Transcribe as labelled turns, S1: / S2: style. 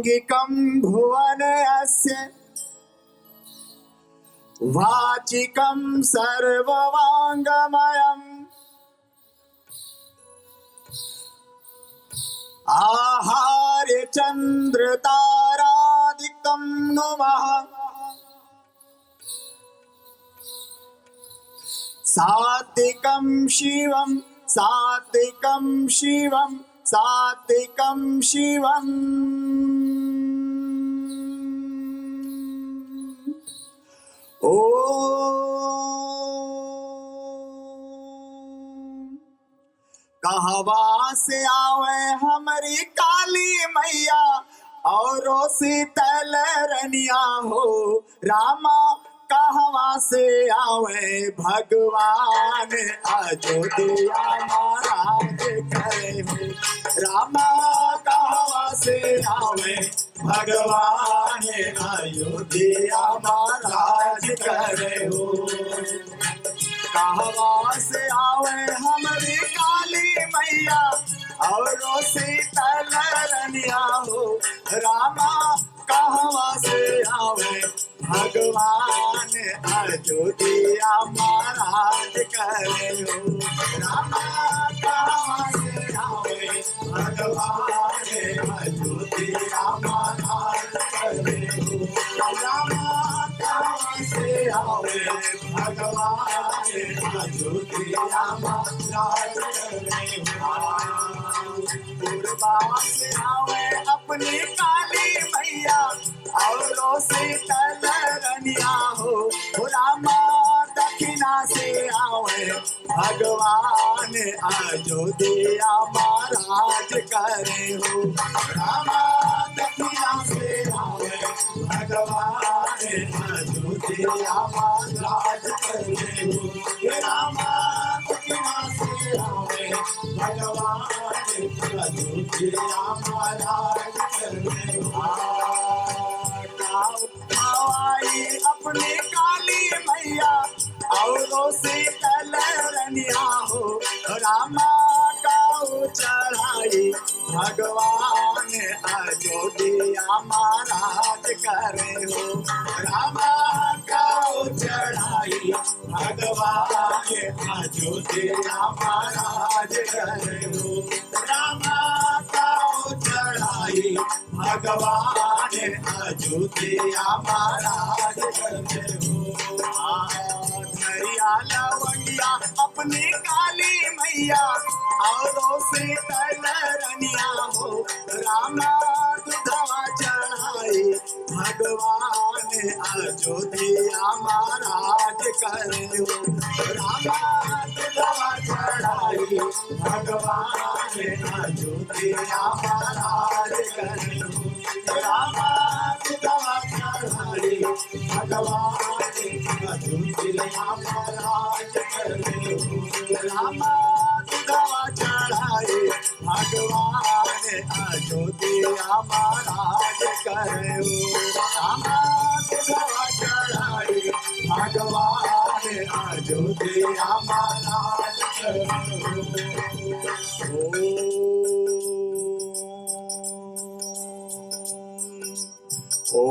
S1: सांगिकं भुवनस्य वाचिकं सर्ववाङ्गमयम् आहार्य चन्द्रतारादिकं नुमः सात्विकं शिवं सात्विकं शिवं सात्विकं शिवम् कहवा से आवे हमारी काली मैया और शीतल रनिया हो रामा कहवा से आवे भगवान अयोध्या महाराज करे हो रामा कहवा से आवे भगवान अयोध्या महाराज करे हो कहवा से आवे हमारी काली मैया और शीतल रनिया हो रामा कहवा से आवे भगवान अयोध्या महाराज करे हो रामा कहवा से आवे भगवान अयोध्या महाराज करे हो रामा कहवा से आवे भगवान अयोध्या महाराज करे हो पूर्वा से आवे अपनी काली मैया और शीतल रनिया हो रामा दक्षिणा से आवे भगवान अयोध्या महाराज करे हो रामा दक्षिणा से आवे भगवान अयोध्या महाराज करे हो रामा दक्षिणा से आवे भगवान अयोध्या महाराज करे हो अपनी काली मैया और शीतल रनिया हो रामा गाँव चढ़ाई भगवान अयोध्या महाराज करे हो रामा गाँव चढ़ाई भगवान अयोध्या महाराज करे हो रामा गाँव चढ़ाई भगवान अयोध्या महाराज करे हो धरिया लवंगिया अपनी काली मैया और शीतल रनिया हो रामा दुधवा चढ़ाई भगवान अयोध्या महाराज करे हो रामा दुधवा चढ़ाई भगवान अयोध्या महाराज करे हो रामा दुधवा चढ़ाई भगवान अयोध्या महाराज करे हो रामा दुधवा चढ़ाई भगवान अयोध्या महाराज करे हो रामा दुधवा चढ़ाई भगवान अयोध्या महाराज करे हो।